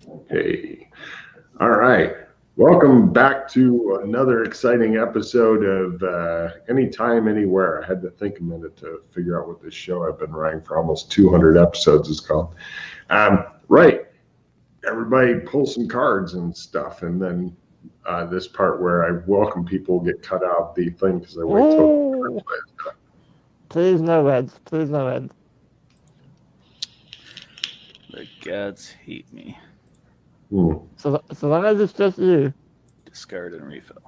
Okay. All right. Welcome back to another exciting episode of Anytime, Anywhere. I had to think a minute to figure out what this show I've been running for almost 200 episodes is called. Right. Everybody pull some cards and stuff. And then this part where I welcome people get cut out the thing because I wait till. Ooh. Please no reds. Please no reds. The gods hate me. So long as it's just you. Discard and refill.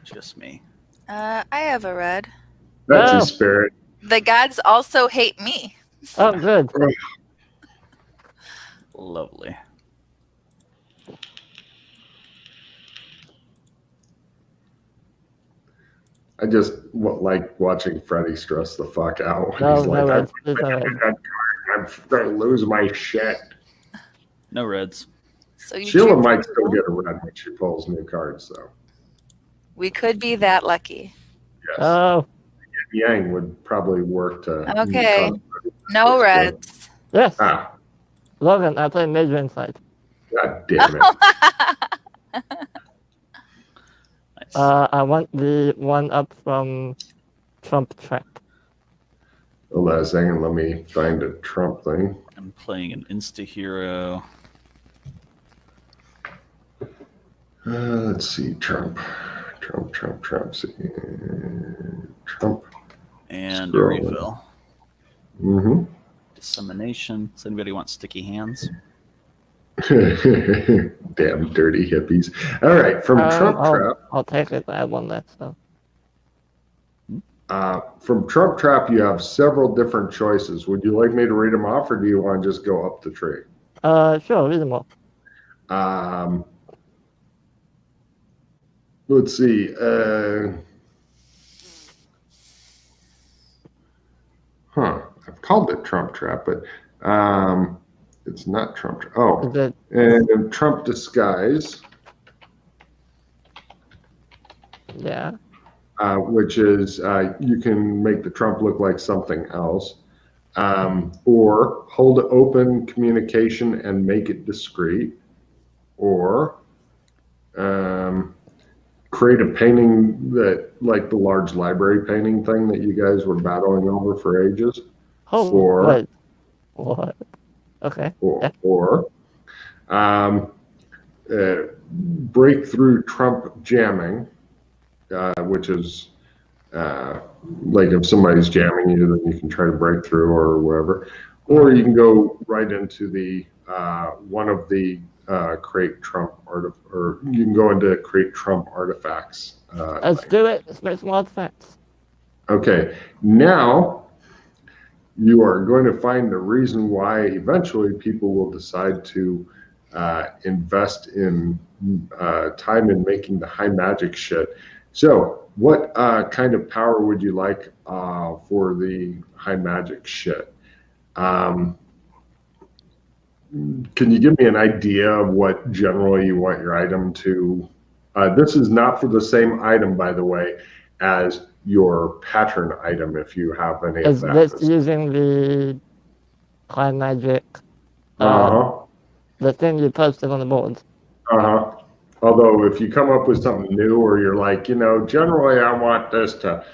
Just me. I have a red. That's No. a spirit. The gods also hate me. Oh, good. Lovely. I just like watching Freddy stress the fuck out. When No, he's no like, reds. Please no reds. I'm going to lose my shit. No reds. So you Sheila choose might still purple? get a red when she pulls new cards, though. We could be that lucky. Yes. Oh, Yang would probably work to. Okay. No reds. yes. Ah, Logan, I play Major Insight. God damn it. Nice. I want the one up from Trump Trap. Hold on a second. Let me find a Trump thing. I'm playing an insta-hero. Let's see. Trump. See. Trump. And Scroll. a refill. Mm-hmm. Dissemination. Does anybody want sticky hands? Damn dirty hippies. All right. From Trump Trap. I'll take it. I have one left. So. From Trump Trap, you have several different choices. Would you like me to read them off, or do you want to just go up the tree? Sure, read them all. Let's see. I've called it Trump Trap, but it's not Trump Trap. Oh, Is it? and Trump Disguise. Yeah. Which is you can make the Trump look like something else, or hold open communication and make it discreet, or create a painting that, like the large library painting thing that you guys were battling over for ages, Oh, or wait. What? Okay. or break through Trump jamming. Which is like if somebody's jamming you, then you can try to break through or whatever. Or you can go right into the one of the create Trump or you can go into create Trump artifacts. Let's do it. Let's make some artifacts. Okay, now you are going to find the reason why eventually people will decide to invest in time in making the high magic shit. So, what kind of power would you like for the high magic shit? Can you give me an idea of what generally you want your item to? This is not for the same item, by the way, as your pattern item, if you have any Is of that. this using the high magic? The thing you posted on the board. Although if you come up with something new, or you're like, generally I want this to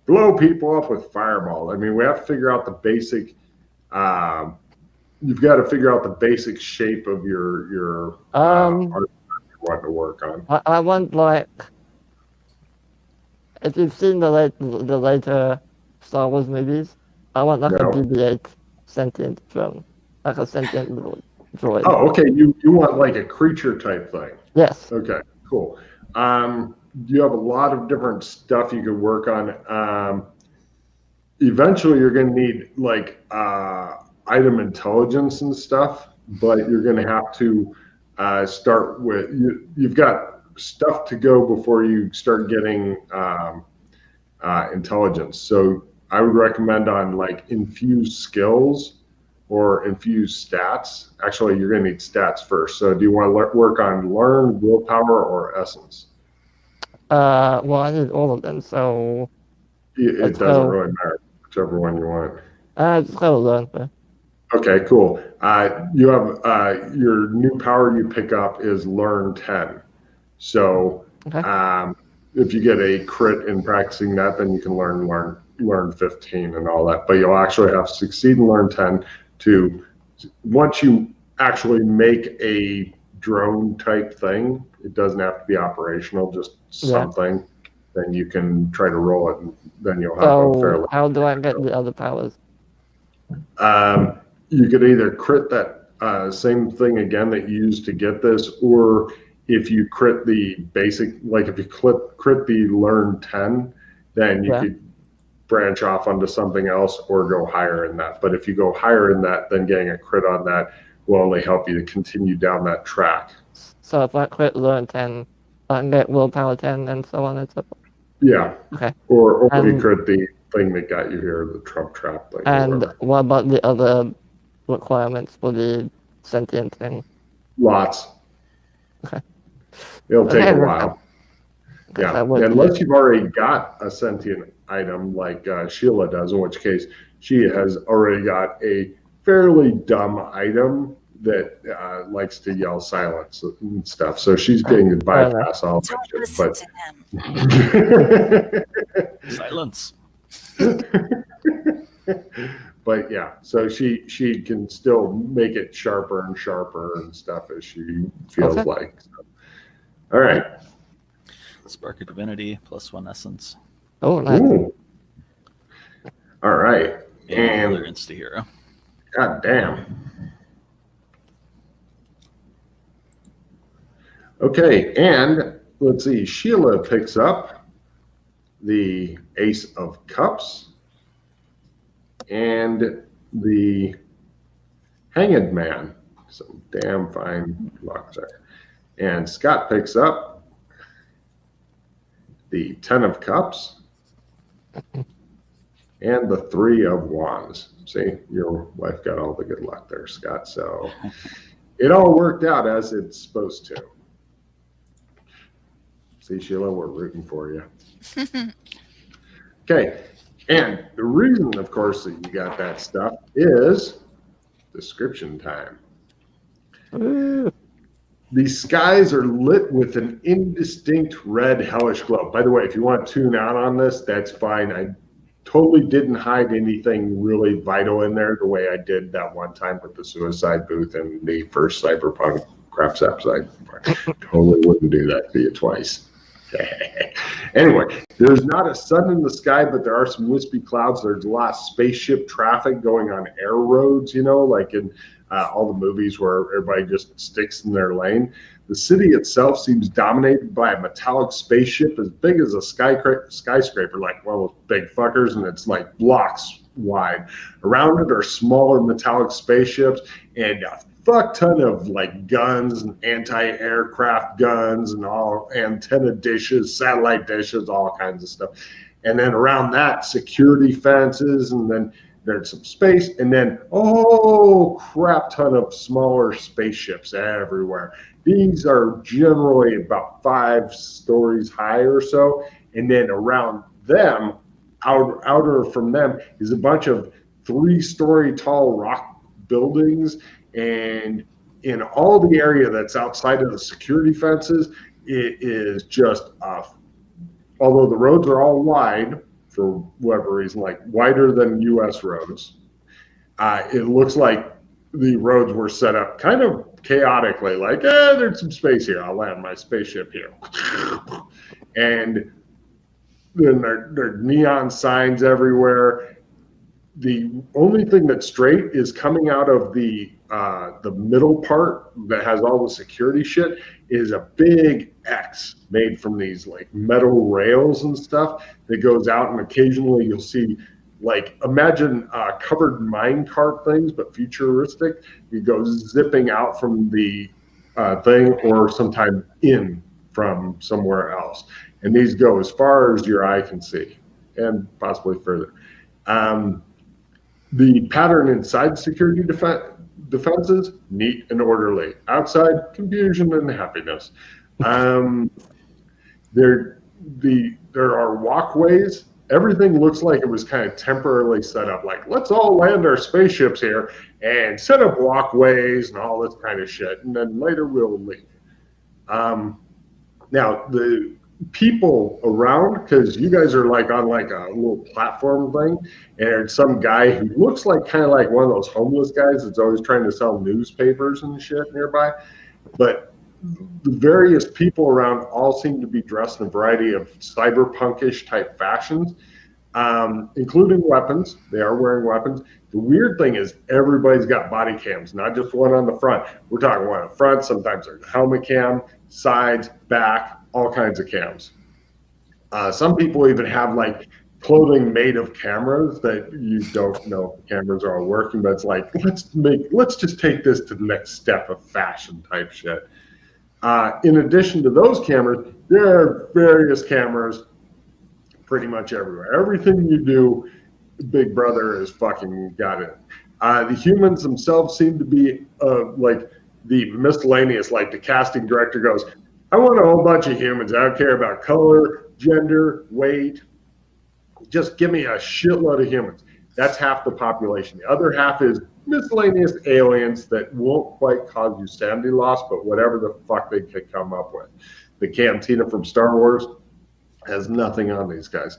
blow people up with fireball. I mean, we have to figure out the basic. You've got to figure out the basic shape of your artifact you want to work on. I want, like, if you've seen the later Star Wars movies, I want like a BB-8 sentient drone, like a sentient little droid. Oh, okay. You want like a creature type thing. Yes. Okay, cool. You have a lot of different stuff you could work on. Eventually, you're going to need like item intelligence and stuff, but you're going to have to start with you've got stuff to go before you start getting intelligence. So I would recommend on like infused skills or infuse stats. Actually, you're going to need stats first. So do you want to work on learn, willpower, or essence? Well, I need all of them, so... It doesn't really matter, whichever one you want. Just go learn. Okay, cool. You have your new power you pick up is learn 10. So Okay. if you get a crit in practicing that, then you can learn 15 and all that. But you'll actually have to succeed and learn 10 to once you actually make a drone type thing, it doesn't have to be operational, just something. Then you can try to roll it, and then you'll have a fairly. How do I get the other powers? You could either crit that same thing again that you used to get this, or if you crit the basic, like if you crit the learn 10, then you could branch off onto something else or go higher in that. But if you go higher in that, then getting a crit on that will only help you to continue down that track. So if I crit learn 10, I can get willpower 10 and so on and so forth. Yeah. Okay. Or you crit the thing that got you here, the Trump trap thing. And what about the other requirements for the sentient thing? Lots. Okay. It'll take a while. Yeah. Unless you've already got a sentient item like Sheila does, in which case she has already got a fairly dumb item that likes to yell silence and stuff. So she's getting to bypass all that shit. Silence. But yeah, so she can still make it sharper and sharper and stuff as she feels like. So. All right. Spark of Divinity +1 essence. Oh, nice. Ooh. All right. And another insta-hero. God damn. Okay, and let's see. Sheila picks up the Ace of Cups and the Hanged Man. Some damn fine luck there. And Scott picks up the 10 of Cups and the 3 of Wands. See, your wife got all the good luck there, Scott. So it all worked out as it's supposed to. See, Sheila, we're rooting for you. Okay, and the reason, of course, that you got that stuff is description time. The skies are lit with an indistinct red hellish glow. By the way, if you want to tune out on this, that's fine. I totally didn't hide anything really vital in there the way I did that one time with the suicide booth and the first Cyberpunk crap episode. Totally wouldn't do that to you twice. Anyway, there's not a sun in the sky, but there are some wispy clouds. There's a lot of spaceship traffic going on air roads, you know, like in all the movies where everybody just sticks in their lane. The city itself seems dominated by a metallic spaceship as big as a skyscraper, like one of those big fuckers, and it's like blocks wide. Around it are smaller metallic spaceships and a fuck ton of like guns and anti-aircraft guns and all antenna dishes, satellite dishes, all kinds of stuff. And then around that, security fences, and then there's some space, and then crap ton of smaller spaceships everywhere. These are generally about 5 stories high or so, and then around them, outer from them, is a bunch of 3-story tall rock buildings. And in all the area that's outside of the security fences, it is just although the roads are all wide for whatever reason, like wider than U.S. roads, it looks like the roads were set up kind of chaotically, like, there's some space here. I'll land my spaceship here. And then there are neon signs everywhere. The only thing that's straight is coming out of the middle part that has all the security shit is a big X made from these like metal rails and stuff that goes out, and occasionally you'll see, like, imagine covered minecart things, but futuristic. It goes zipping out from the thing, or sometimes in from somewhere else. And these go as far as your eye can see, and possibly further. The pattern inside security defenses, neat and orderly. Outside, confusion and happiness. There are walkways everything looks like it was kind of temporarily set up. Like, let's all land our spaceships here and set up walkways and all this kind of shit, and then later we'll leave. Now, the people around, because you guys are like on like a little platform thing, and there's some guy who looks like kind of like one of those homeless guys that's always trying to sell newspapers and shit nearby. But the various people around all seem to be dressed in a variety of cyberpunkish type fashions, including weapons. They are wearing weapons. The weird thing is everybody's got body cams, not just one on the front. We're talking one on the front. Sometimes there's a helmet cam, sides, back, all kinds of cams. Some people even have like clothing made of cameras that you don't know if the cameras are all working, but it's like, let's just take this to the next step of fashion type shit. In addition to those cameras, there are various cameras pretty much everywhere. Everything you do, Big Brother has fucking got it. The humans themselves seem to be like the miscellaneous, like the casting director goes, I want a whole bunch of humans. I don't care about color, gender, weight. Just give me a shitload of humans. That's half the population. The other half is miscellaneous aliens that won't quite cause you sanity loss, but whatever the fuck they could come up with. The Cantina from Star Wars has nothing on these guys.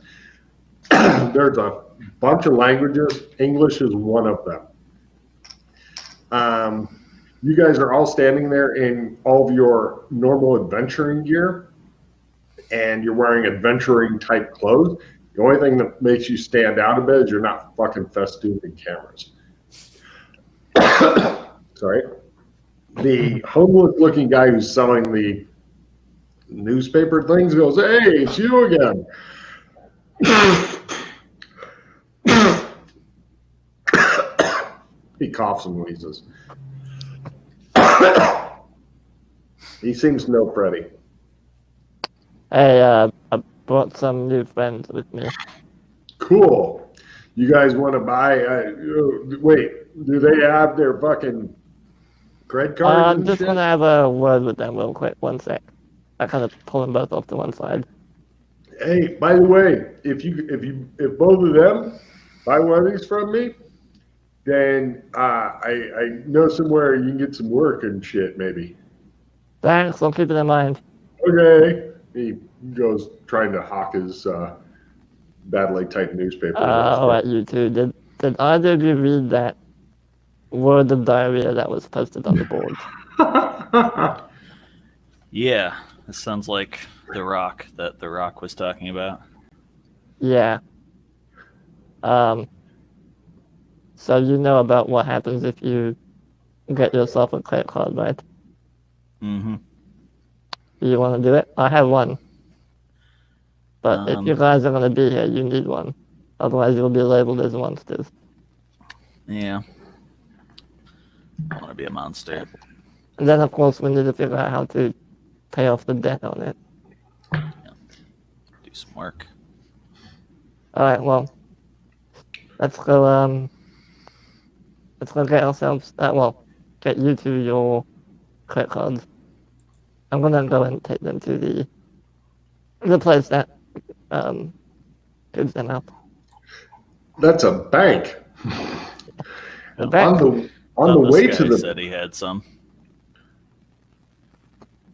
There's a bunch of languages. English is one of them. You guys are all standing there in all of your normal adventuring gear, and you're wearing adventuring type clothes. The only thing that makes you stand out a bit is you're not fucking festooning cameras. Sorry. The homeless looking guy who's selling the newspaper things goes, hey, it's you again. He coughs and wheezes. He seems no Freddy. Hey, I brought some new friends with me. Cool. You guys want to buy? Wait, do they have their fucking credit cards? I'm just gonna have a word with them real quick. 1 sec. I kind of pull them both off to one side. Hey, by the way, if both of them buy one of these from me, then I know somewhere you can get some work and shit, maybe. Thanks, I'll keep it in mind. Okay. He goes trying to hawk his badly typed newspaper. All right, you two. Did either of you read that word of diarrhea that was posted on the board? Yeah, this sounds like The Rock that The Rock was talking about. Yeah. So you know about what happens if you get yourself a credit card, right? Mm-hmm. Do you want to do it? I have one. But if you guys are going to be here, you need one. Otherwise, you'll be labeled as monsters. Yeah. I want to be a monster. And then, of course, we need to figure out how to pay off the debt on it. Yeah. Do some work. All right, well, let's go get ourselves, get you to your credit cards. I'm going to go and take them to the place that gives them out. That's a bank. The bank. On the way to the. Said he had some.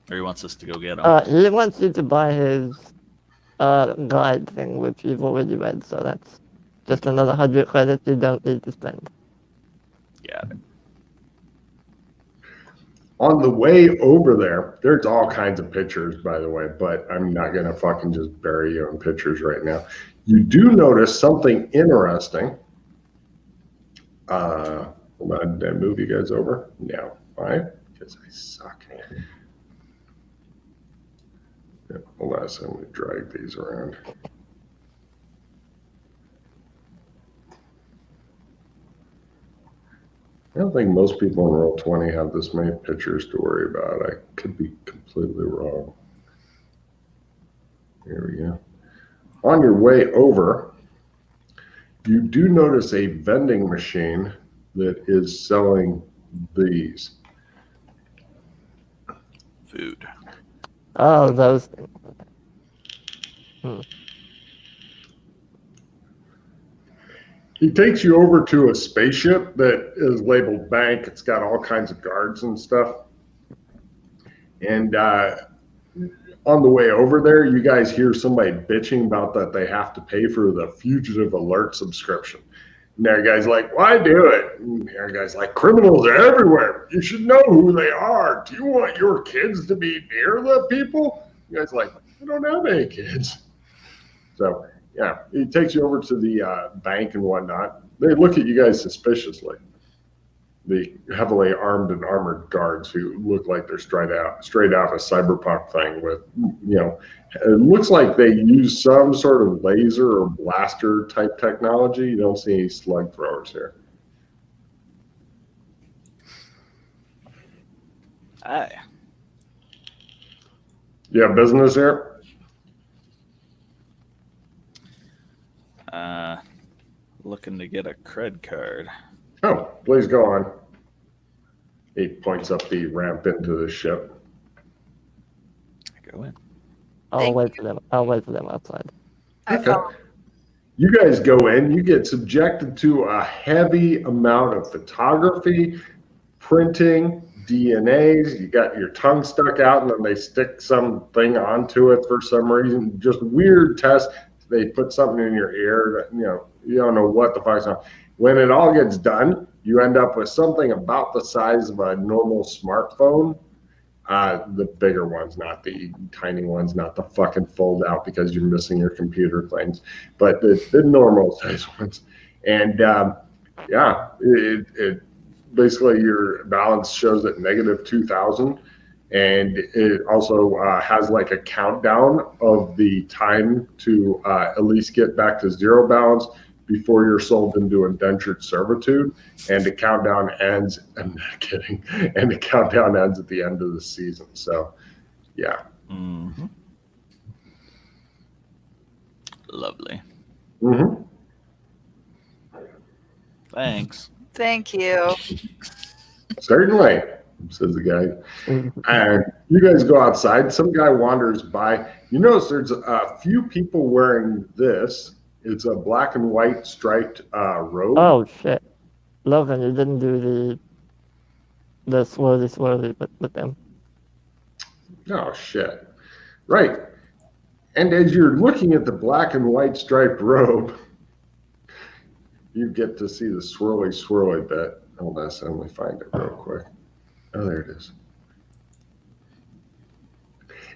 Or he wants us to go get them. He wants you to buy his guide thing, which you've already read, so that's just another 100 credits you don't need to spend. Got it. On the way over there, there's all kinds of pictures, by the way, but I'm not going to fucking just bury you in pictures right now. You do notice something interesting. Hold on, did I move you guys over? No. Why? Because I suck. Yeah, hold on a second, I'm going to drag these around. I don't think most people in Roll20 have this many pictures to worry about. I could be completely wrong. Here we go. On your way over, you do notice a vending machine that is selling these. Food. Oh, those things. He takes you over to a spaceship that is labeled bank. It's got all kinds of guards and stuff. And on the way over there, you guys hear somebody bitching about that they have to pay for the fugitive alert subscription. And that guy's like, why do it? And the guy's like, criminals are everywhere. You should know who they are. Do you want your kids to be near the people? The guy's like, I don't have any kids. So, yeah, he takes you over to the bank and whatnot. They look at you guys suspiciously. The heavily armed and armored guards who look like they're straight out of a cyberpunk thing with, it looks like they use some sort of laser or blaster type technology. You don't see any slug throwers here. Aye. You have business here? Looking to get a cred card. Oh, please go on. He points up the ramp into the ship. Go in. I'll wait for them outside. I Okay. follow. You guys go in, you get subjected to a heavy amount of photography, printing, DNAs. You got your tongue stuck out and then they stick something onto it for some reason. Just weird tests. They put something in your ear that, you don't know what the fuck's on. When it all gets done, you end up with something about the size of a normal smartphone. The bigger ones, not the tiny ones, not the fucking fold out because you're missing your computer things, but the normal size ones. And it basically your balance shows at negative 2,000. And it also has like a countdown of the time to at least get back to zero balance before you're sold into indentured servitude. And the countdown ends, I'm not kidding, and the countdown ends at the end of the season. So, yeah. Mm-hmm. Lovely. Mm-hmm. Thanks. Thank you. Certainly, says the guy. And you guys go outside. Some guy wanders by. You notice there's a few people wearing this. It's a black and white striped robe. Oh shit, Logan, you didn't do the swirly with them. Oh shit! Right. And as you're looking at the black and white striped robe, you get to see the swirly bit. Hold on, let me find it real quick. Oh, there it is.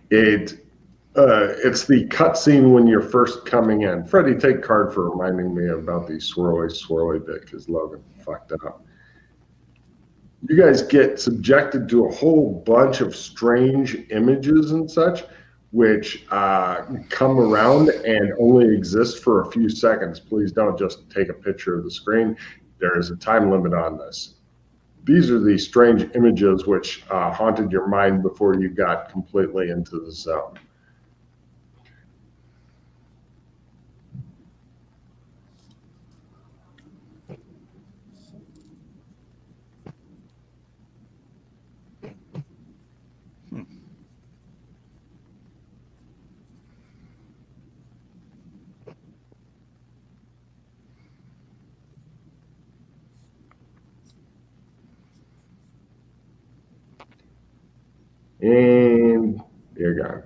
It's the cutscene when you're first coming in. Freddie, take card for reminding me about the swirly bit because Logan fucked up. You guys get subjected to a whole bunch of strange images and such, which come around and only exist for a few seconds. Please don't just take a picture of the screen. There is a time limit on this. These are the strange images which haunted your mind before you got completely into the zone. And you're gone.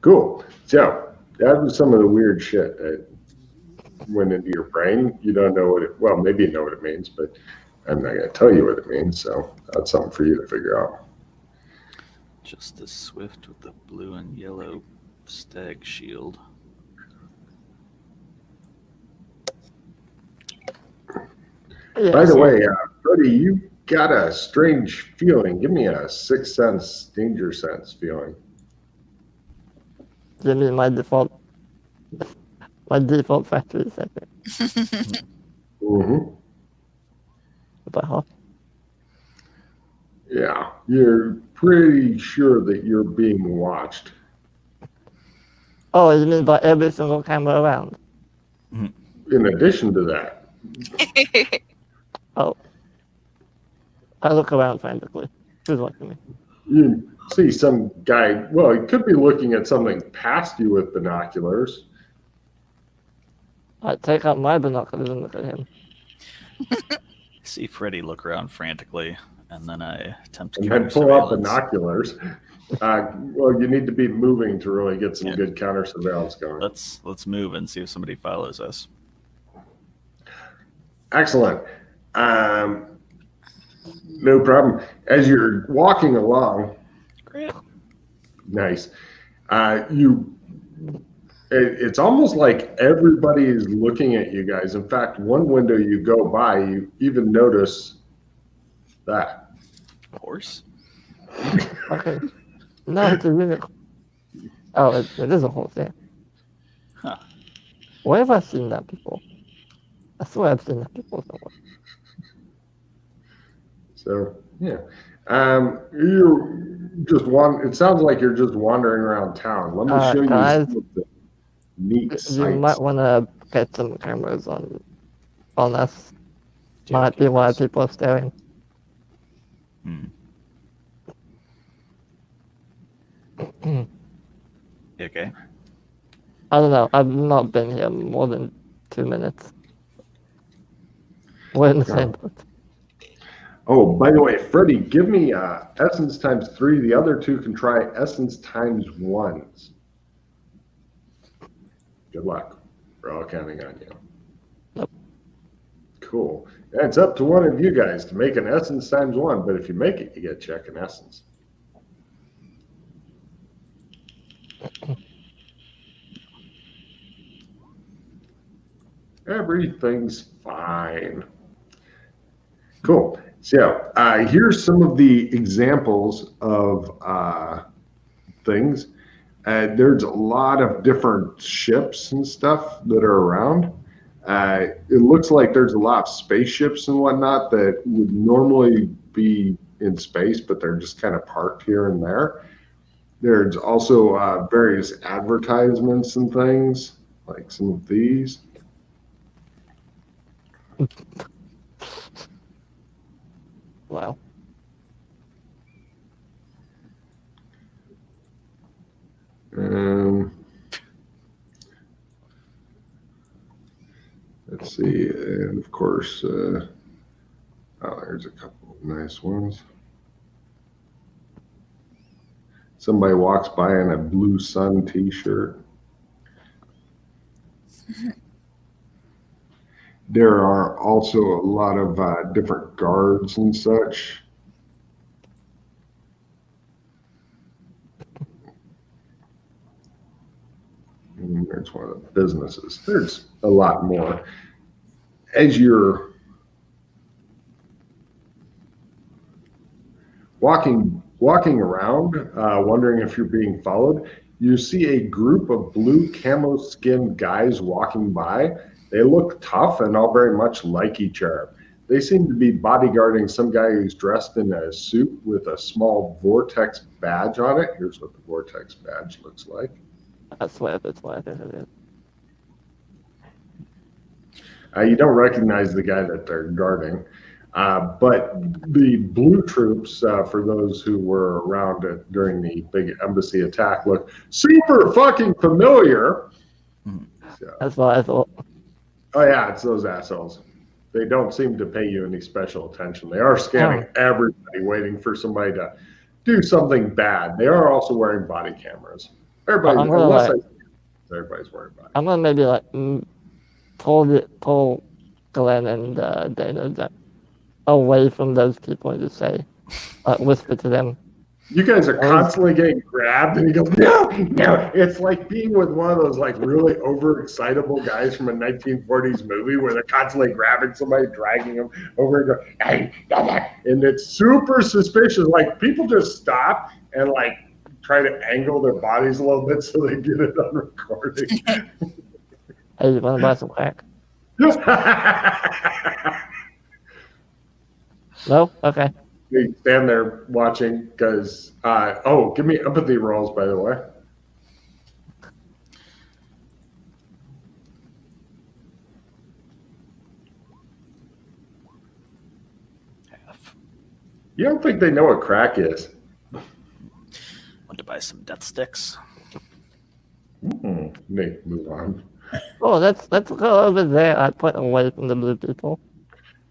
Cool. So that was some of the weird shit that went into your brain. You don't know what it, well, maybe you know what it means, but I'm not going to tell you what it means. So that's something for you to figure out. Just as swift with the blue and yellow stag shield. Yeah, By the way, Freddie, you got a strange feeling. Give me a sixth sense, danger sense feeling. give me my default factory setting. Mm-hmm. But huh? Yeah, you're pretty sure that you're being watched. Oh, you mean by every single camera around? In addition to that, Oh, I look around frantically. Who's watching me? you see some guy, well, he could be looking at something past you with binoculars. I take out my binoculars and look at him. I see Freddy look around frantically, and then I attempt to And counter then pull out surveillance. binoculars. Well, you need to be moving to really get some good counter surveillance going. Let's move and see if somebody follows us. Excellent. No problem. As you're walking along, Great. nice. It's almost like everybody is looking at you guys. In fact, one window you go by, you even notice that. Horse? Okay. No, it's a unicorn. Oh, it is a horse, yeah. Huh. Where have I seen that before? I swear I've seen that before somewhere. So, yeah. You just it sounds like you're just wandering around town. Let me show you guys, some of the neat You sights. might want to get some cameras on us. Do you have Might be why cameras? people are staring. You okay? I don't know. I've not been here more than 2 minutes. We're in the same boat. Oh, by the way, Freddie, give me essence times 3. The other two can try essence times 1s. Good luck. We're all counting on you. Yep. Cool. And it's up to one of you guys to make an essence times 1, but if you make it, you get check an essence. Everything's fine. Cool. So here's some of the examples of things. There's a lot of different ships and stuff that are around. It looks like there's a lot of spaceships and whatnot that would normally be in space, but they're just kind of parked here and there. There's also various advertisements and things, like some of these. Wow. Let's see, and of course, there's a couple of nice ones. Somebody walks by in a Blue Sun t-shirt. There are also a lot of different guards and such. And there's one of the businesses. There's a lot more. As you're walking around, wondering if you're being followed, you see a group of blue camo skinned guys walking by. They look tough and all very much like each other. They seem to be bodyguarding some guy who's dressed in a suit with a small Vortex badge on it. Here's what the Vortex badge looks like. I swear that's why I think it is. You don't recognize the guy that they're guarding. But the blue troops, for those who were around during the big embassy attack, look super fucking familiar. So, That's what I thought. oh yeah, it's those assholes. They don't seem to pay you any special attention. They are scanning everybody, waiting for somebody to do something bad. They are also wearing body cameras. Everybody, everybody's wearing body. I'm gonna maybe like pull Glenn and Dana away from those people and just say, whisper to them. You guys are constantly getting grabbed, and he goes, no. It's like being with one of those like really overexcitable guys from a 1940s movie where they're constantly grabbing somebody, dragging them over, and go, hey, and it's super suspicious. Like people just stop and like try to angle their bodies a little bit so they get it on recording. Hey, you wanna buy some crack? No? Okay. They stand there watching because, give me empathy rolls, by the way. Half. You don't think they know what crack is? Want to buy some death sticks? Nate, move on. Oh, let's go over there. I put away from the blue people.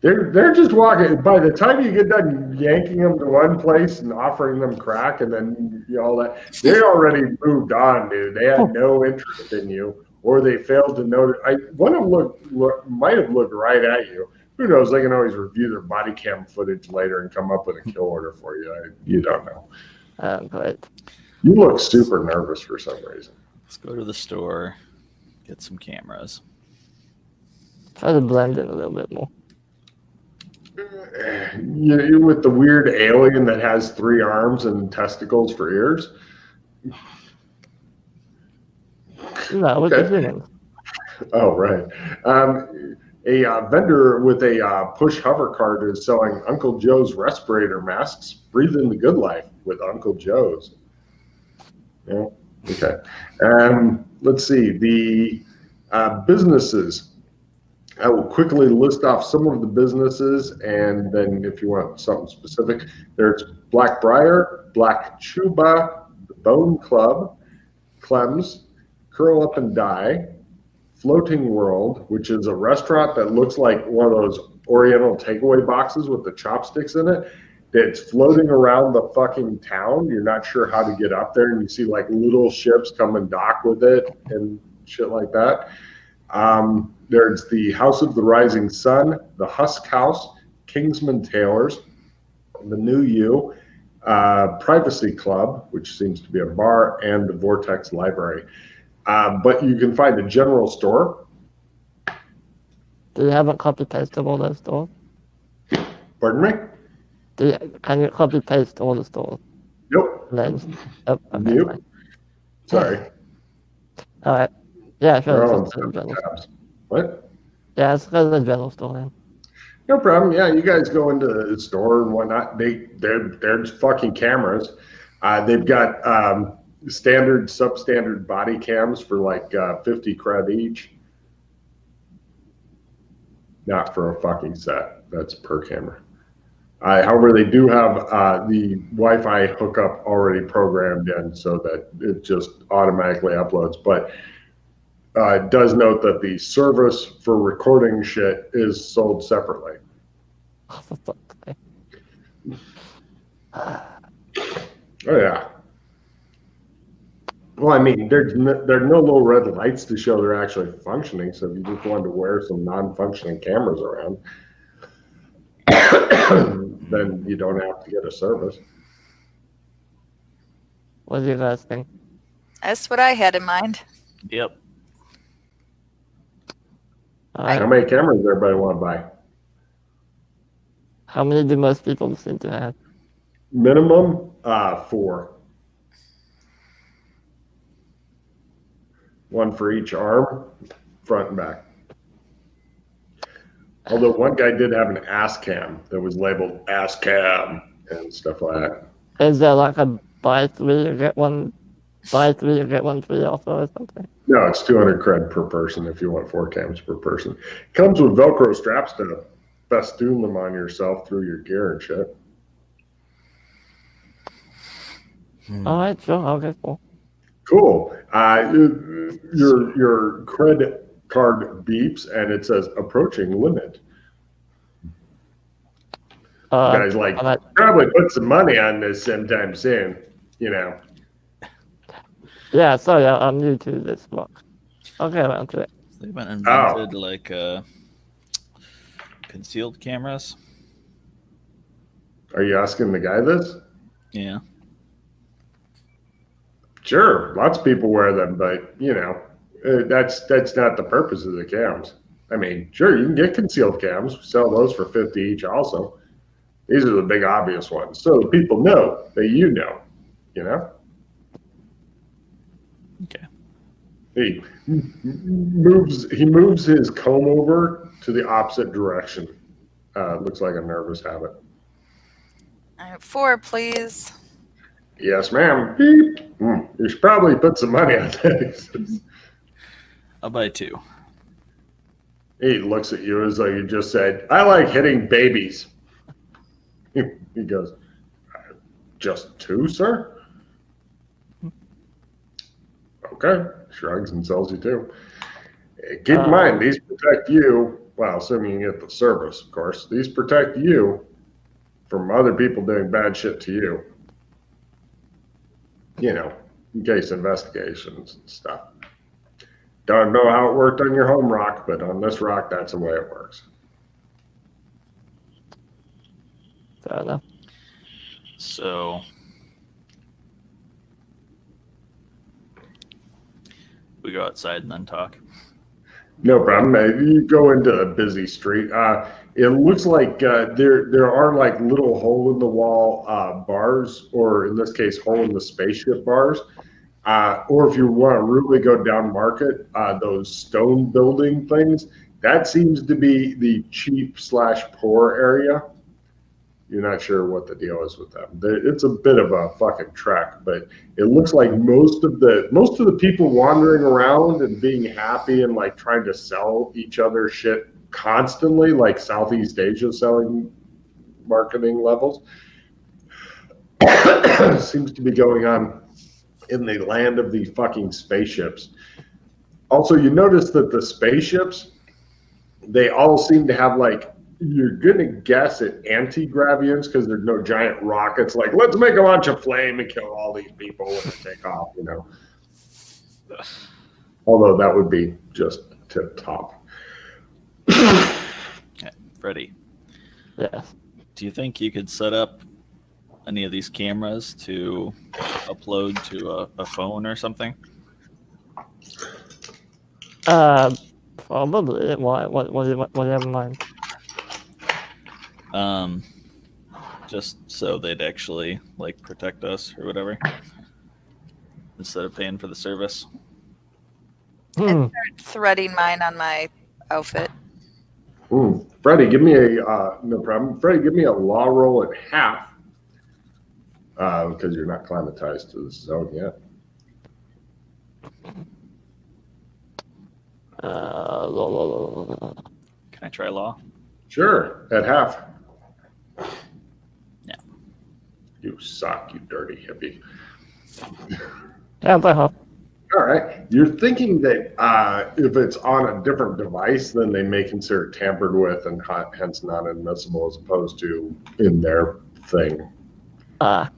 They're just walking. By the time you get done yanking them to one place and offering them crack, and then all that, they already moved on, dude. They had no interest in you, or they failed to notice. One of them might have looked right at you. Who knows? They can always review their body cam footage later and come up with a kill order for you. You don't know. Great. You look super nervous for some reason. Let's go to the store, get some cameras. Try to blend in a little bit more. You with the weird alien that has 3 arms and testicles for ears. No, with the humans. Oh, right. A vendor with a push hover cart is selling Uncle Joe's respirator masks. Breathe in the good life with Uncle Joe's. Yeah. Okay. Let's see. The businesses. I will quickly list off some of the businesses, and then if you want something specific, there's Blackbriar, Black Chuba, the Bone Club, Clem's, Curl Up and Die, Floating World, which is a restaurant that looks like one of those Oriental takeaway boxes with the chopsticks in it. That's floating around the fucking town. You're not sure how to get up there, and you see like little ships come and dock with it and shit like that. There's the House of the Rising Sun, the Husk House, Kingsman Tailors, the New You, Privacy Club, which seems to be a bar, and the Vortex Library. But you can find the general store. Do you have a copy paste of all those stores? Pardon me? Can you copy paste all the stores? Nope. Names? Oh, okay, Nope. fine. Sorry. All right. Yeah, sure. They're all in let's go to the separate general. tabs. What? Yeah, let's go to the general store then. No problem. Yeah, you guys go into the store and whatnot. They're fucking cameras. They've got standard, substandard body cams for like 50 cred each. Not for a fucking set. That's per camera. However, they do have the Wi-Fi hookup already programmed in so that it just automatically uploads. But it does note that the service for recording shit is sold separately. Oh, for fuck's sake. Oh yeah. Well, I mean, there are no low red lights to show they're actually functioning. So if you just wanted to wear some non-functioning cameras around, then you don't have to get a service. What do you guys think? That's what I had in mind. Yep. All right. How many cameras does everybody want to buy? How many do most people seem to have? Minimum 4. One for each arm, front and back. Although one guy did have an ass cam that was labeled ass cam and stuff like that. Is there like a buy 3 or get 1 free offer or something? No, it's 200 cred per person if you want 4 cams per person. Comes with Velcro straps to festoon them on yourself through your gear and shit. All right, sure, I'll get 4. Cool. Your cred card beeps and it says approaching limit. Guys like probably put some money on this sometime soon, you know. Yeah, sorry, I'm new to this book. I'll get around to it. They went and invented like concealed cameras. Are you asking the guy this? Yeah. Sure, lots of people wear them, but you know, that's not the purpose of the cams. I mean, sure, you can get concealed cams, sell those for 50 each also. These are the big obvious ones. So people know that you know. Okay. He moves his comb over to the opposite direction. Looks like a nervous habit. All right, 4, please. Yes, ma'am. Beep. You should probably put some money on this. I'll buy 2. He looks at you as though you just said, I like hitting babies. He goes, just 2, sir? Okay. Shrugs and sells you 2. Keep in mind, these protect you. Well, assuming you get the service, of course. These protect you from other people doing bad shit to you. You know, in case investigations and stuff. Don't know how it worked on your home rock, but on this rock, that's the way it works. Fair enough. So we go outside and then talk. No problem. You go into a busy street. It looks like there are like little hole in the wall bars, or in this case, hole in the spaceship bars. Or if you want to really go down market, those stone building things, that seems to be the cheap/poor area. You're not sure what the deal is with them. It's a bit of a fucking trek, but it looks like most of the people wandering around and being happy and like trying to sell each other shit constantly, like Southeast Asia selling marketing levels, seems to be going on in the land of the fucking spaceships. Also, you notice that the spaceships, they all seem to have like, you're gonna guess at anti-gravians because there's no giant rockets. Like, let's make a bunch of flame and kill all these people when they take off, you know. Although that would be just tip top. Freddie. Yes. Do you think you could set up any of these cameras to upload to a phone or something? Probably. Why? What do you have in mind? Just so they'd actually like protect us or whatever, instead of paying for the service. I start threading mine on my outfit. Freddie, give me no problem. Freddie, give me a law roll at half, because you're not climatized to this zone yet. Can I try law? Sure, at half. Yeah. You suck, you dirty hippie. Yeah, by half. All right. You're thinking that if it's on a different device, then they may consider it tampered with and hence not admissible as opposed to in their thing. Blah.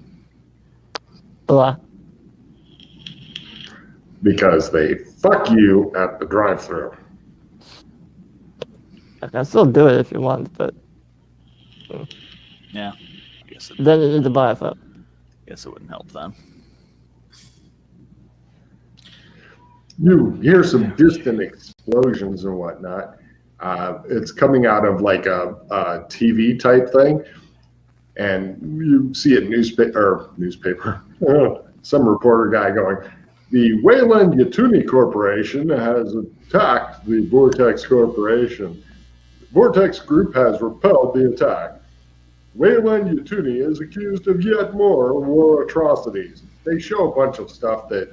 Because they fuck you at the drive-thru. I can still do it if you want, but Yeah. I guess it, then you need to buy a phone. guess it wouldn't help then. You hear some distant explosions and whatnot. It's coming out of like a TV type thing, and you see a newspaper. Some reporter guy going, "The Wayland Yatuni Corporation has attacked the Vortex Corporation. The Vortex Group has repelled the attack. Wayland Yatuni is accused of yet more war atrocities." They show a bunch of stuff that,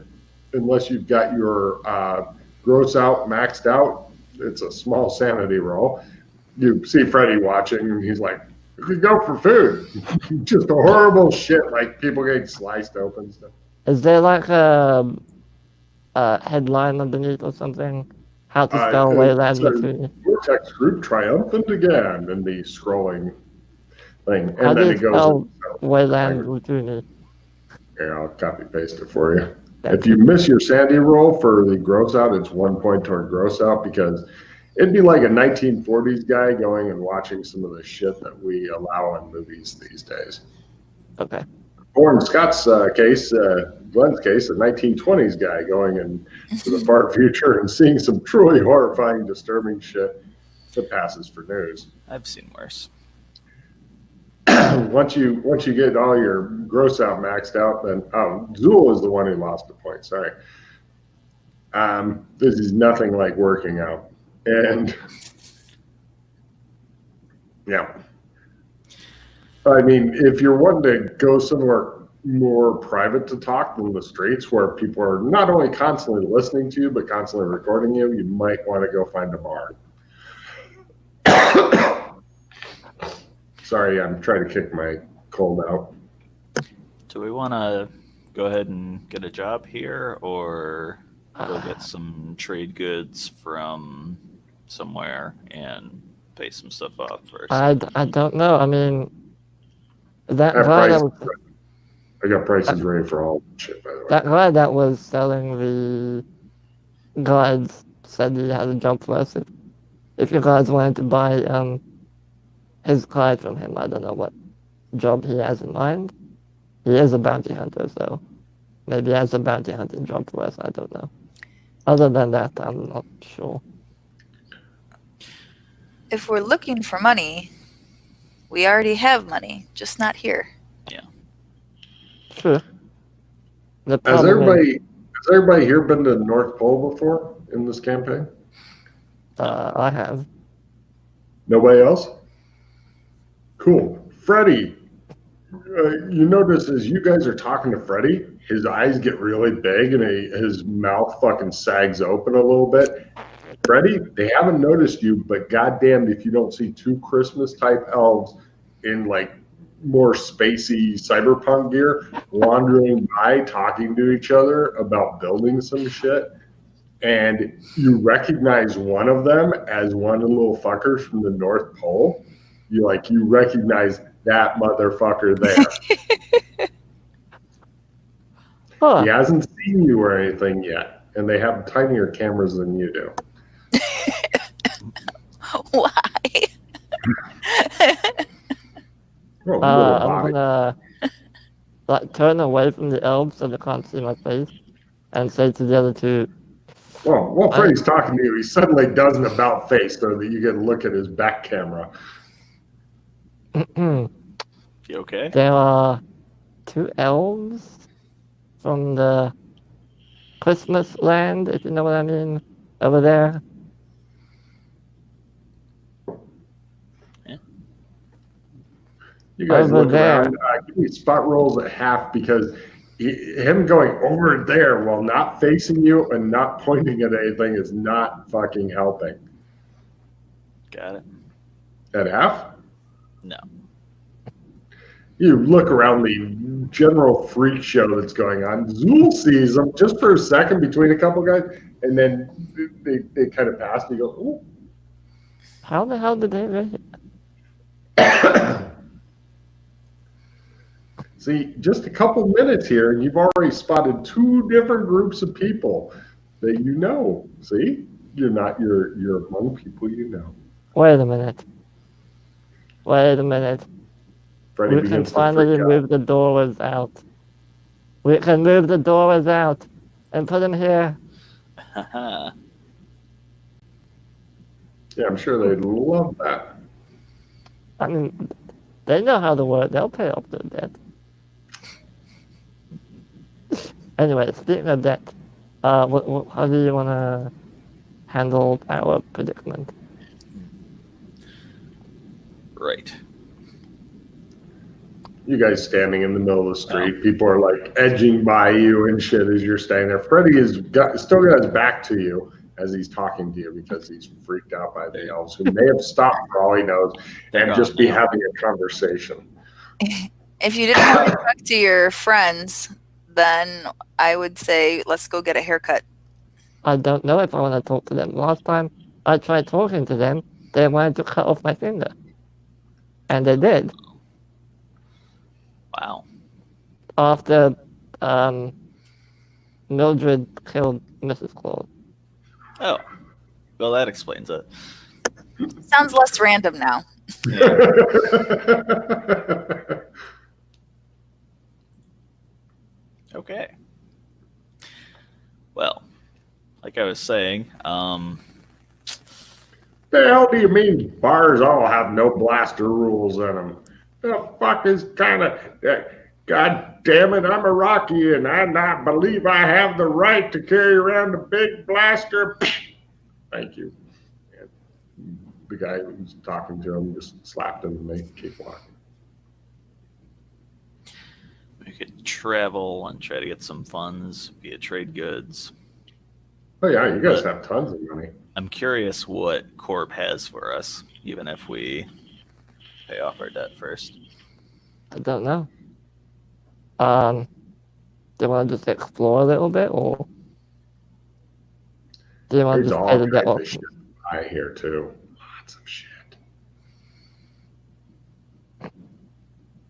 unless you've got your gross out maxed out, it's a small sanity roll. You see Freddie watching, and he's like, "We could go for food." Just horrible shit, like people getting sliced open stuff. Is there like a headline underneath or something? How to spell Wayland Yatuni? Vortex Group triumphant again in the scrolling thing. And How do then you it goes spell Wayland Yatuni? Here, I'll copy paste it for you. If you miss your Sandy roll for the gross out, it's 1 point toward gross out, because it'd be like a 1940s guy going and watching some of the shit that we allow in movies these days. Okay. Or in Scott's case, Glenn's case, a 1920s guy going into the far future and seeing some truly horrifying, disturbing shit that passes for news. I've seen worse. Once you get all your gross out maxed out, then Zool is the one who lost a point. Sorry. This is nothing like working out, and yeah. I mean, if you're wanting to go somewhere more private to talk than the streets, where people are not only constantly listening to you but constantly recording you, you might want to go find a bar. Sorry, I'm trying to kick my cold out. Do we want to go ahead and get a job here, or go get some trade goods from somewhere and pay some stuff off first? I don't know. I mean, that I have guy that prices. was I got prices ready for all shit, by the way. that guy that was selling the guides said he had a job for us. If you guys wanted to buy his guide from him, I don't know what job he has in mind. He is a bounty hunter, so maybe he has a bounty hunting job for us. I don't know. Other than that, I'm not sure. If we're looking for money, we already have money, just not here. True. The Has problem is, everybody here been to the North Pole before in this campaign? I have. Nobody else? Cool. Freddie, you notice as you guys are talking to Freddie, his eyes get really big and his mouth fucking sags open a little bit. Freddie, they haven't noticed you, but goddamn if you don't see two Christmas type elves in like more spacey cyberpunk gear wandering by talking to each other about building some shit. And you recognize one of them as one of the little fuckers from the North Pole. You recognize that motherfucker there. Huh. He hasn't seen you or anything yet, and they have tinier cameras than you do. Why? Oh, little I'm body. gonna turn away from the elves so they can't see my face, and say to the other two, Well, while Freddie's talking to you, he suddenly does an about face so that you get a look at his back camera. You okay? there are two elves from the Christmas land, if you know what I mean, over there. You guys Over look there. around. Give me spot rolls at half because him going over there while not facing you and not pointing at anything is not fucking helping. Got it. At half? No. You look around the general freak show that's going on. Zool sees them just for a second between a couple guys, and then they kind of pass, and you go, ooh. How the hell did they make it? See, just a couple minutes here, and you've already spotted two different groups of people that you know. See? You're among people you know. Wait a minute. Freddie We can begins to finally freak out. move the doors out. We can move the doors out and put them here. Haha. Yeah, I'm sure they'd love that. I mean, they know how to work. They'll pay off their debt. Anyway, speaking of debt, how do you want to handle our predicament? Right. You guys standing in the middle of the street, people are like edging by you and shit as you're standing there. Freddie still got his back to you as he's talking to you because he's freaked out by the elves who may have stopped for all he knows and just be having a conversation. If you didn't want to talk to your friends, then I would say let's go get a haircut. I don't know if I want to talk to them. Last time I tried talking to them, they wanted to cut off my finger. And they did. Wow. After Mildred killed Mrs. Claus. Oh. Well, that explains it. Sounds less random now. Okay. Well, like I was saying, The hell do you mean bars all have no blaster rules in them? The fuck is kind of... God damn it, I'm a Rocky and I not believe I have the right to carry around a big blaster. Thank you. And the guy who's talking to him just slapped him and they keep walking. we could travel and try to get some funds via trade goods. Oh yeah, you guys have tons of money. I'm curious what Corp has for us, even if we pay off our debt first. I don't know. Do you want to just explore a little bit, or? Do you want There's to all pay to get kinds of options? shit to buy here too. Lots of shit.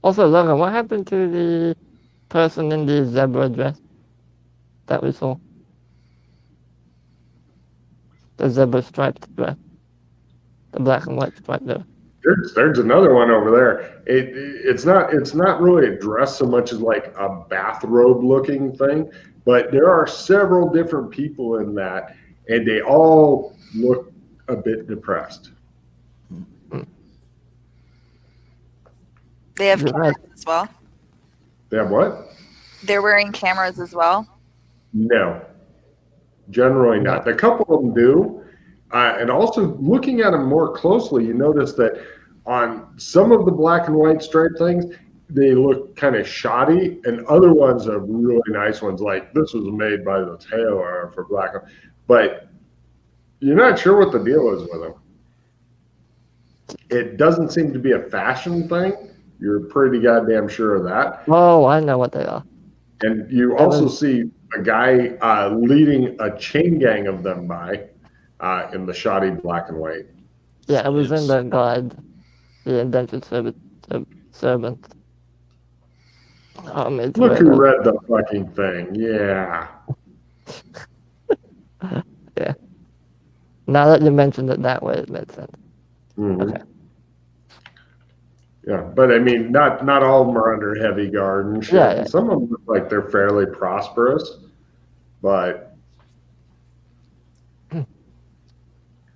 Also, Logan, what happened to the person in the zebra dress that we saw? The zebra striped dress. The black and white striped dress. There's another one over there. It's not really a dress so much as like a bathrobe looking thing, but there are several different people in that, and they all look a bit depressed. They have You're cameras right. as well. They have what? They're wearing cameras as well. No, generally not. No. A couple of them do, and also looking at them more closely, you notice that on some of the black and white striped things, they look kind of shoddy, and other ones are really nice ones. Like this was made by the tailor for black, but you're not sure what the deal is with them. It doesn't seem to be a fashion thing. You're pretty goddamn sure of that. Oh, I know what they are. And you It also was- see a guy leading a chain gang of them by in the shoddy black and white. Yeah, it was in It's- the guide. The indentured servant. It's Look where who the- read the fucking thing. Yeah. Yeah. Now that you mentioned it that way, it makes sense. Mhm. Okay. Yeah, but I mean, not all of them are under heavy guard and shit. Yeah, yeah. And some of them look like they're fairly prosperous, but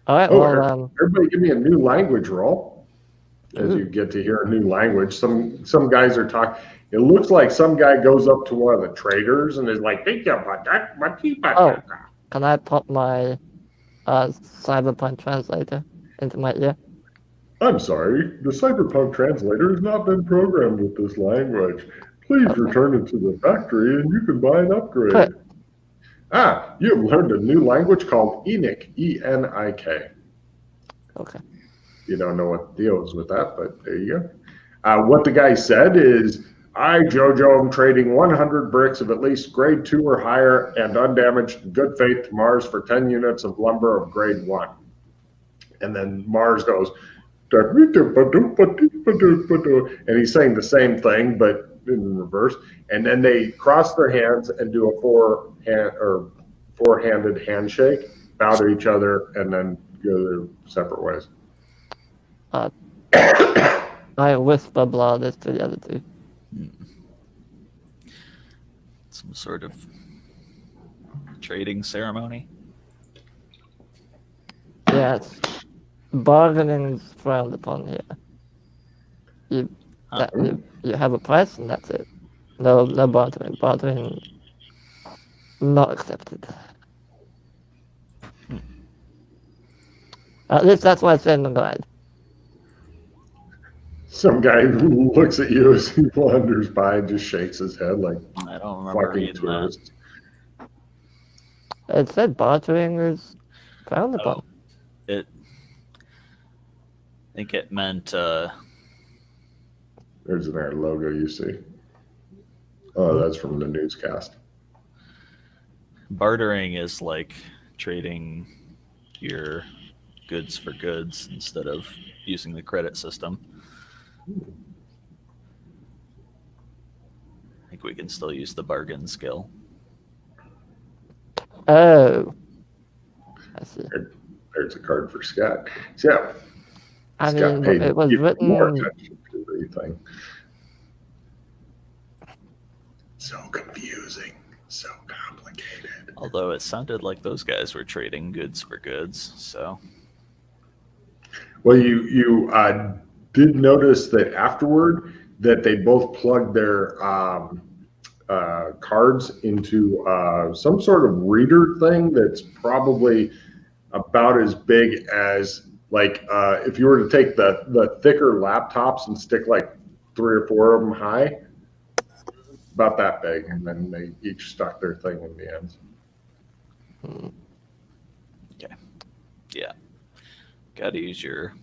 All right. oh, Well, everybody, give me a new language roll as you get to hear a new language. Some guys are talking. It looks like some guy goes up to one of the traders and is like, "Think about that, Oh. can I pop my cyberpunk translator into my ear? I'm sorry, the cyberpunk translator has not been programmed with this language. Please Okay. return it to the factory and you can buy an upgrade." Good. You have learned a new language called ENIK, E-N-I-K. Okay. You don't know what the deal is with that, but there you go. What the guy said is, "I, Jojo, am trading 100 bricks of at least grade 2 or higher and undamaged in good faith to Mars for 10 units of lumber of grade 1. And then Mars goes, and he's saying the same thing, but in reverse. And then they cross their hands and do a four-handed handshake, bow to each other, and then go their separate ways. I whisper blah this to the other two. Some sort of trading ceremony. Yes. Bargaining's frowned upon here. You have a price and that's it. No bartering. Bartering not accepted. At least that's what I said in the guide. Some guy who looks at you as he wanders by and just shakes his head like I don't remember fucking reading that. tourist. It said bartering is frowned upon. I think it meant There's an air logo you see. Oh, that's from the newscast. bartering is like trading your goods for goods instead of using the credit system. I think we can still use the bargain skill. Oh. I see. There's a card for Scott. So, I Scott mean, paid it was even more written. attention to everything. So confusing, so complicated. Although it sounded like those guys were trading goods for goods, so Well, you did notice that afterward that they both plugged their cards into some sort of reader thing that's probably about as big as like if you were to take the thicker laptops and stick like 3 or 4 of them high, about that big, and then they each stuck their thing in the ends. okay. Yeah. Gotta use your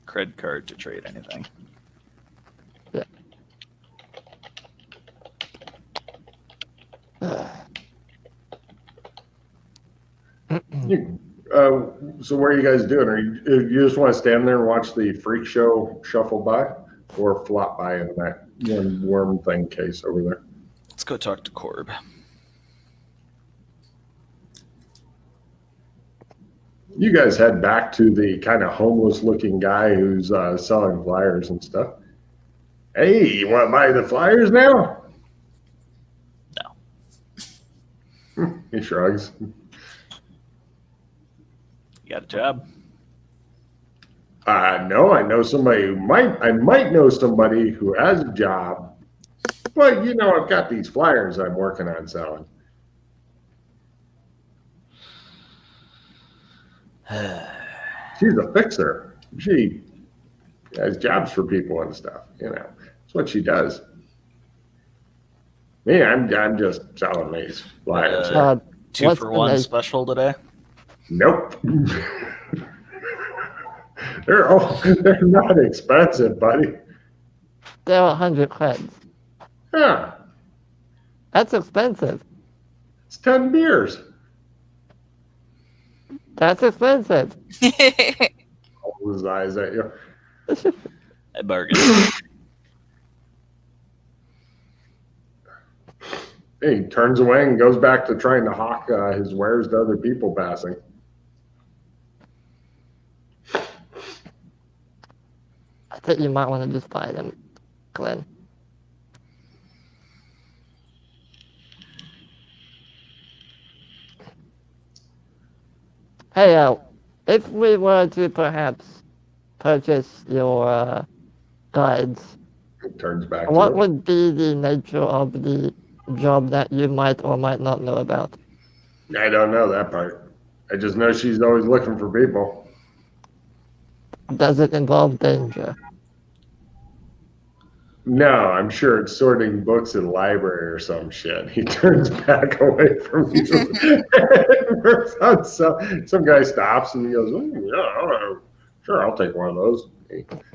cred card to trade anything. You So what are you guys doing? Are you just want to stand there and watch the freak show shuffle by, or flop by in that one worm thing case over there? Let's go talk to Corb. You guys head back to the kind of homeless-looking guy who's selling flyers and stuff. Hey, you want to buy the flyers now? No. He shrugs. You got a job? No, I know somebody who I might know somebody who has a job, but I've got these flyers I'm working on selling. She's a fixer. She has jobs for people and stuff. That's what she does. Me, I'm just selling these flyers. 2-for-1 special today? Nope. They're not expensive, buddy. They're 100 creds. Huh. That's expensive. It's 10 beers. That's expensive. All his eyes at you. I bargained. He turns away and goes back to trying to hawk his wares to other people passing. I think you might want to just buy them, Glenn. Hey, if we were to perhaps purchase your guides, He turns back to what him. would be the nature of the job that you might or might not know about? I don't know that part. I just know she's always looking for people. Does it involve danger? No, I'm sure it's sorting books in a library or some shit. He turns back away from you. Some guy stops and he goes, "Oh, yeah, all right. Sure, I'll take one of those."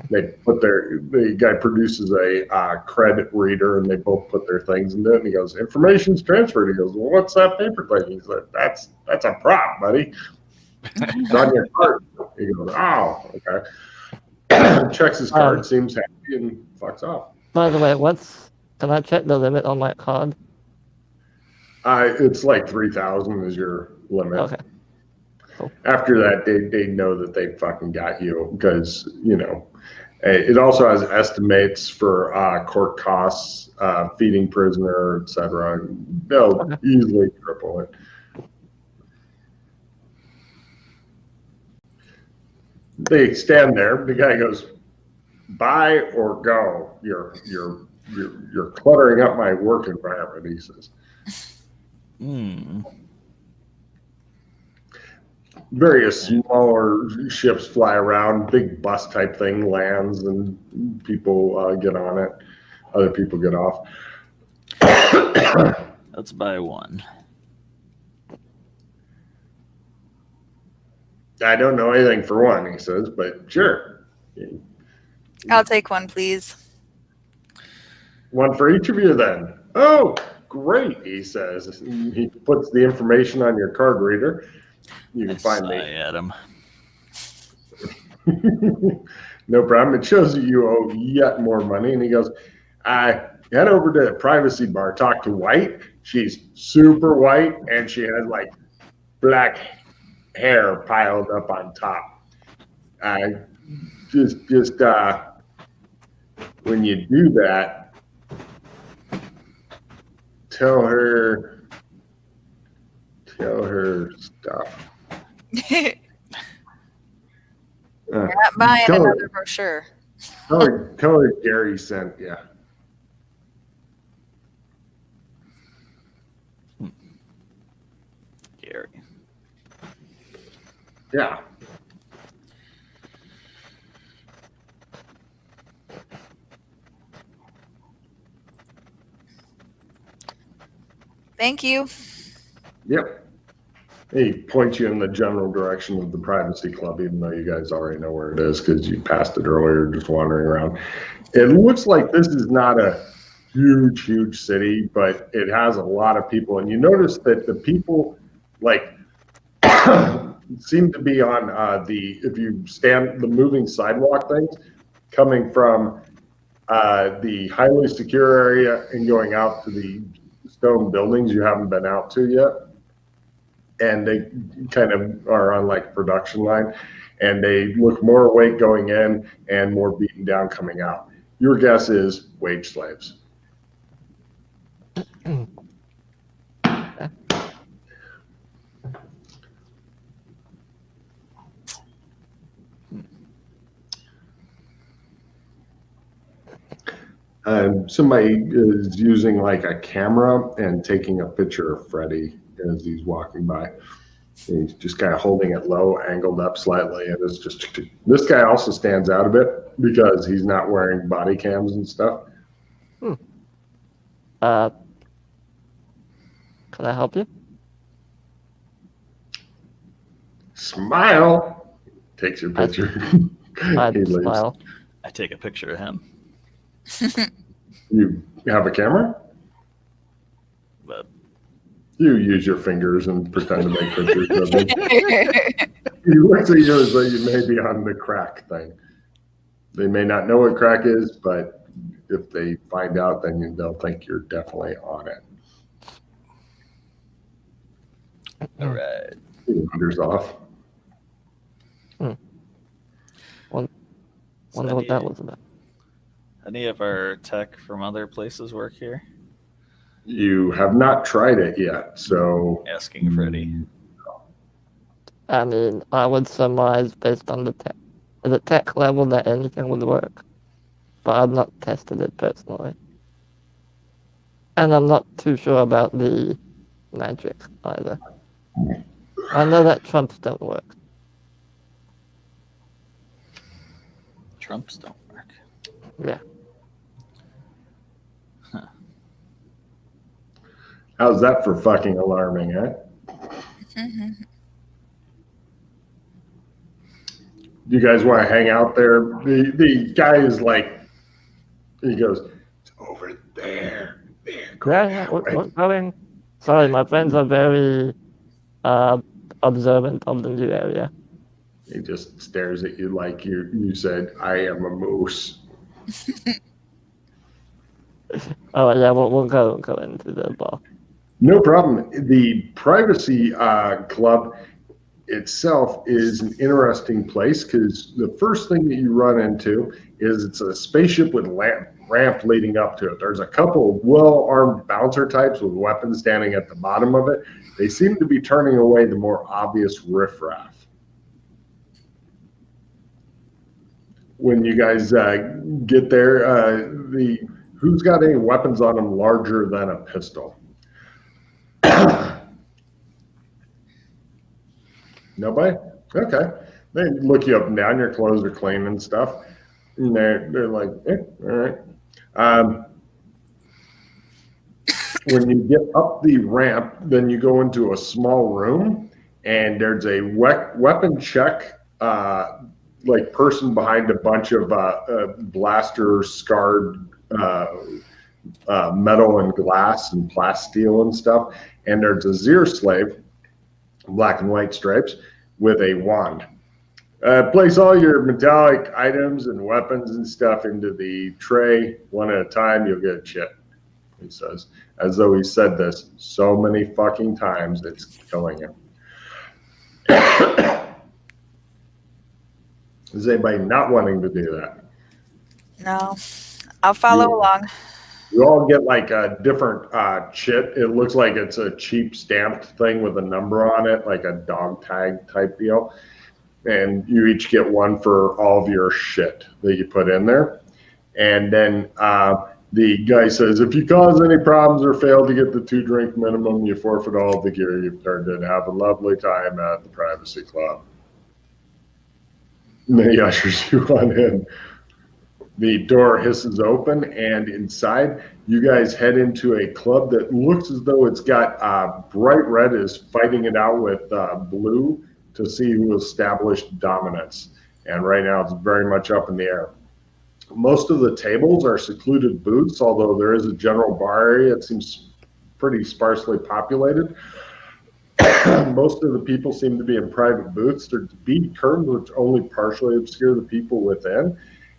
The guy produces a credit reader and they both put their things in it. And he goes, "Information's transferred." He goes, "Well, what's that paper thing?" He's like, "That's a prop, buddy. It's on your card." He goes, "Oh, okay." Checks his card, seems happy, and fucks off. By the way, can I check the limit on my card? It's like 3,000 is your limit. Okay. Cool. After that, they know that they fucking got you because, it also has estimates for court costs, feeding prisoner, etc. They'll easily triple it. They stand there. The guy goes, "Buy or go. You're cluttering up my work environment," he says. Various smaller ships fly around. Big bus type thing lands, and people get on it. Other people get off. Let's buy one. I don't know anything for one, he says, but sure. I'll take one, please. One for each of you then. Oh, great, he says. He puts the information on your card reader. You can find me. Adam. No problem. It shows that you owe yet more money. And he goes, head over to the privacy bar, talk to White. She's super white, and she has like black hair piled up on top. Just when you do that, tell her stuff. You're not buying another brochure. Tell her Gary sent you. Gary. Yeah. Thank you. Yep. He points you in the general direction of the privacy club, even though you guys already know where it is because you passed it earlier just wandering around. It looks like this is not a huge city, but it has a lot of people. And you notice that the people, like, seem to be on if you stand the moving sidewalk things coming from the highly secure area and going out to the stone buildings you haven't been out to yet. And they kind of are on like production line, and they look more awake going in and more beaten down coming out. Your guess is wage slaves. Somebody is using like a camera and taking a picture of Freddy as he's walking by. He's just kind of holding it low, angled up slightly, and it's just. This guy also stands out a bit because he's not wearing body cams and stuff. Can I help you? Smile. Takes your picture. I He leaves. smile. I take a picture of him. You have a camera? But You use your fingers and pretend to make pictures of him. He looks at you as though you may be on the crack thing. They may not know what crack is, but if they find out, then they'll think you're definitely on it. all right. He wanders off. Wonder what that was about. Any of our tech from other places work here? You have not tried it yet, so Asking Freddy. I mean, I would surmise based on the tech level that anything would work. But I've not tested it personally. And I'm not too sure about the magic either. I know that trumps don't work. Trumps don't work. Yeah. how's that for fucking alarming, eh? You guys want to hang out there? The guy is like, he goes, it's over there. Yeah, we're going. Sorry, my friends are very observant of the new area. He just stares at you like you said, I am a moose. Oh yeah, we'll go into the bar. No problem. The Privacy Club itself is an interesting place because the first thing that you run into is it's a spaceship with ramp leading up to it. There's a couple of well-armed bouncer types with weapons standing at the bottom of it. They seem to be turning away the more obvious riffraff. When you guys get there, who's got any weapons on them larger than a pistol? Nobody? Okay. They look you up and down. Your clothes are clean and stuff. And they're like, all right. When you get up the ramp, then you go into a small room, and there's a weapon check, like person behind a bunch of blaster scarred metal and glass and plasteel and stuff. And there's a Zir slave, black and white stripes, with a wand. Place all your metallic items and weapons and stuff into the tray one at a time. You'll get a chip, he says, as though he said this so many fucking times it's killing him. Is anybody not wanting to do that? No, I'll follow along. You all get like a different chit. It looks like it's a cheap stamped thing with a number on it, like a dog tag type deal. And you each get one for all of your shit that you put in there. And then the guy says, if you cause any problems or fail to get the 2-drink minimum, you forfeit all of the gear you've turned in. Have a lovely time at the Privacy Club. And then he ushers you on in. The door hisses open, and inside, you guys head into a club that looks as though it's got bright red is fighting it out with blue to see who established dominance. And right now, it's very much up in the air. Most of the tables are secluded booths, although there is a general bar area. It seems pretty sparsely populated. Most of the people seem to be in private booths. There's bead curtains which only partially obscure the people within,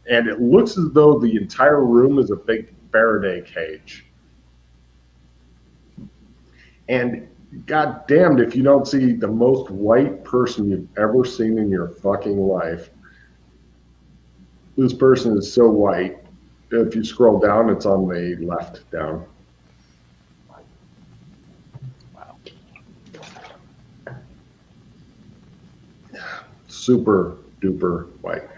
and it looks as though the entire room is a big Faraday cage. And god damned if you don't see the most white person you've ever seen in your fucking life. This person is so white. If you scroll down, it's on the left down. Wow. Super duper white.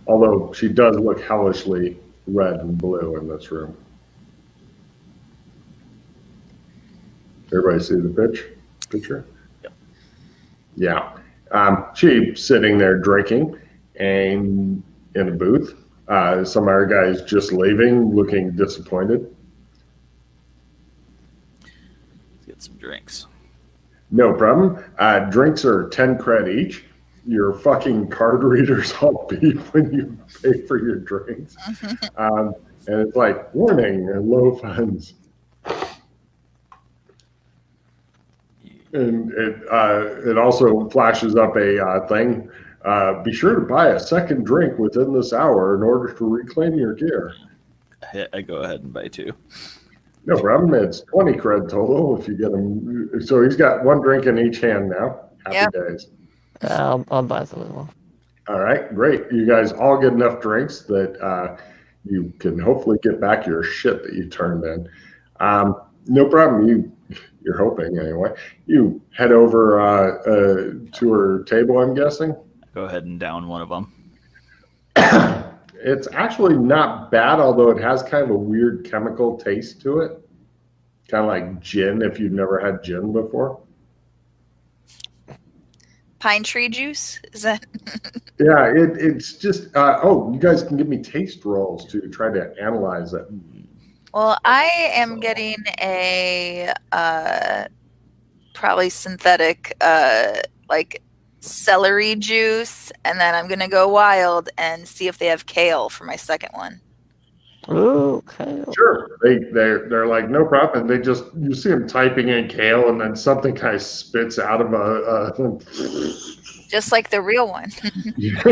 Although she does look hellishly red and blue in this room. Everybody see the picture? Yep. Yeah. She's sitting there drinking and in a booth. Some other guy's just leaving, looking disappointed. Let's get some drinks. No problem. Drinks are 10 cred each. Your fucking card readers all beep when you pay for your drinks. And it's like, warning, low funds. And it also flashes up a thing. Be sure to buy a second drink within this hour in order to reclaim your gear. I go ahead and buy 2. No problem. It's 20 cred total if you get them. So he's got one drink in each hand now. Happy days. I'll buy some as well. All right, great. You guys all get enough drinks that you can hopefully get back your shit that you turned in. No problem. You're hoping anyway. You head over to her table, I'm guessing. Go ahead and down one of them. It's actually not bad, although it has kind of a weird chemical taste to it. Kind of like gin if you've never had gin before. Pine tree juice? Is that? Yeah, it's just, you guys can give me taste rolls to try to analyze it. Well, I am getting a probably synthetic like celery juice, and then I'm gonna go wild and see if they have kale for my second one. Ooh, kale. Sure, they're like no problem. And you see them typing in kale, and then something kind of spits out of a Just like the real one. Yeah.